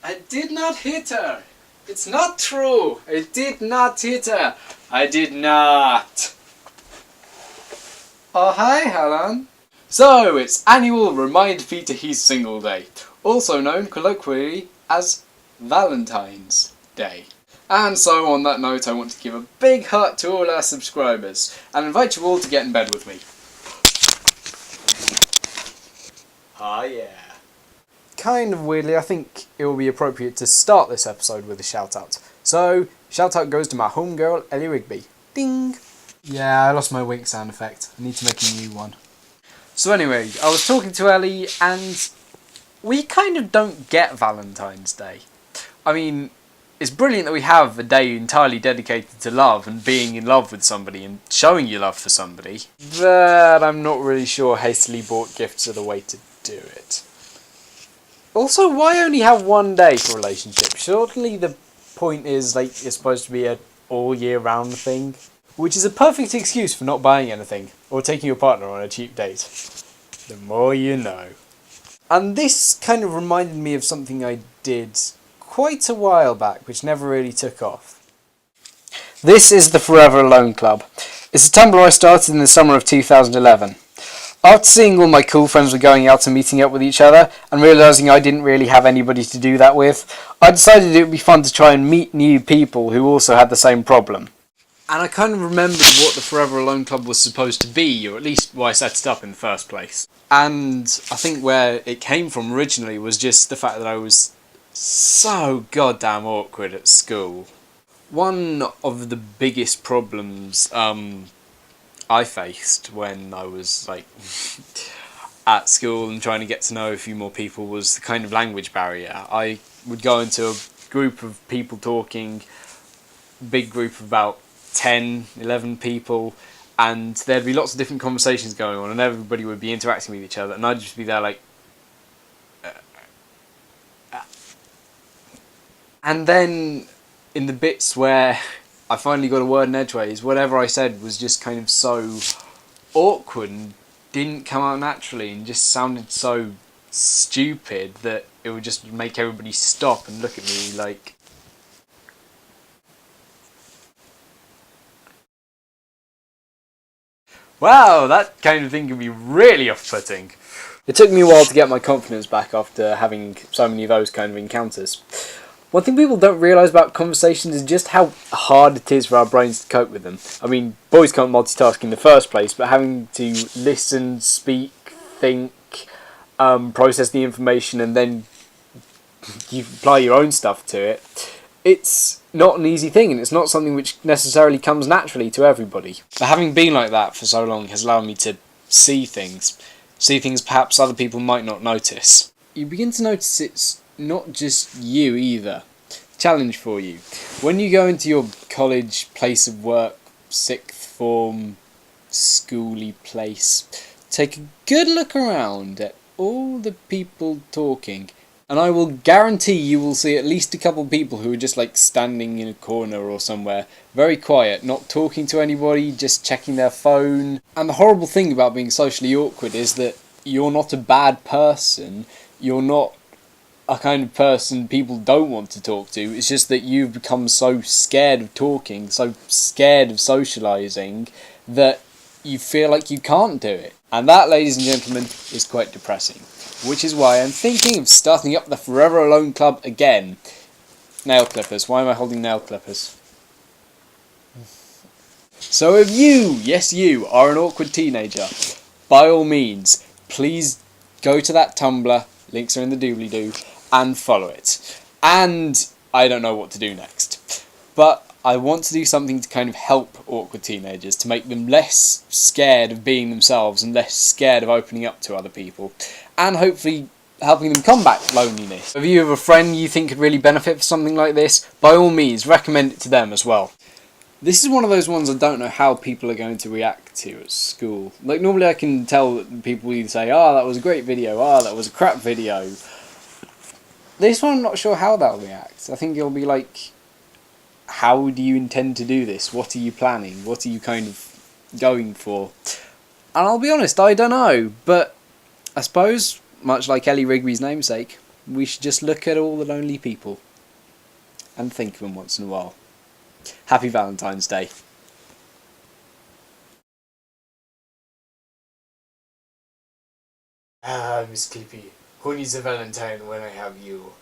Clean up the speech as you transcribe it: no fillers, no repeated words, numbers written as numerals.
I did not hit her. It's not true. I did not hit her. I did not. Oh, hi, Helen. So, it's annual Remind Peter He's Single Day, also known colloquially as Valentine's Day. And so, on that note, I want to give a big hug to all our subscribers and invite you all to get in bed with me. Ah, yeah. Kind of weirdly, I think it will be appropriate to start this episode with a shout out. So, shout out goes to my homegirl, Ellie Rigby. Ding! Yeah, I lost my wink sound effect. I need to make a new one. So anyway, I was talking to Ellie and we kind of don't get Valentine's Day. I mean, it's brilliant that we have a day entirely dedicated to love and being in love with somebody and showing your love for somebody, but I'm not really sure hastily bought gifts are the way to do it. Also, why only have one day for relationships? Surely the point is, like, it's supposed to be an all year round thing, which is a perfect excuse for not buying anything or taking your partner on a cheap date. The more you know. And this kind of reminded me of something I did quite a while back, which never really took off. This is the Forever Alone Club. It's a Tumblr I started in the summer of 2011. After seeing all my cool friends were going out and meeting up with each other, and realising I didn't really have anybody to do that with, I decided it would be fun to try and meet new people who also had the same problem. And I kind of remembered what the Forever Alone Club was supposed to be, or at least why I set it up in the first place. And I think where it came from originally was just the fact that I was so goddamn awkward at school. One of the biggest problems I faced when I was like at school and trying to get to know a few more people was the kind of language barrier. I would go into a group of people talking, big group of about 10, 11 people, and there'd be lots of different conversations going on and everybody would be interacting with each other and I'd just be there like and then in the bits where I finally got a word in edgeways, whatever I said was just kind of so awkward and didn't come out naturally and just sounded so stupid that it would just make everybody stop and look at me like, wow, that kind of thing can be really off-putting. It took me a while to get my confidence back after having so many of those kind of encounters. One thing people don't realise about conversations is just how hard it is for our brains to cope with them. I mean, boys can't multitask in the first place, but having to listen, speak, think, process the information and then you apply your own stuff to it, it's not an easy thing and it's not something which necessarily comes naturally to everybody. But having been like that for so long has allowed me to see things perhaps other people might not notice. You begin to notice it's not just you either. Challenge for you. When you go into your college, place of work, sixth form, schooly place, take a good look around at all the people talking, and I will guarantee you will see at least a couple of people who are just like standing in a corner or somewhere, very quiet, not talking to anybody, just checking their phone. And the horrible thing about being socially awkward is that you're not a bad person, you're not a kind of person people don't want to talk to, it's just that you've become so scared of talking, so scared of socialising, that you feel like you can't do it. And that, ladies and gentlemen, is quite depressing. Which is why I'm thinking of starting up the Forever Alone Club again. Nail clippers. Why am I holding nail clippers? So if you, yes you, are an awkward teenager, by all means, please go to that Tumblr, links are in the doobly-doo, and follow it. And I don't know what to do next. But I want to do something to kind of help awkward teenagers, to make them less scared of being themselves and less scared of opening up to other people, and hopefully helping them combat loneliness. If you have a friend you think could really benefit from something like this, by all means recommend it to them as well. This is one of those ones I don't know how people are going to react to at school. Like, normally I can tell that people either say, oh, that was a great video, oh, that was a crap video. This one I'm not sure how they'll react. I think it'll be like, how do you intend to do this? What are you planning? What are you kind of going for? And I'll be honest, I don't know, but I suppose, much like Ellie Rigby's namesake, We should just look at all the lonely people and think of them once in a while. Happy Valentine's Day. Ah, Miss Clippy, who needs a Valentine when I have you?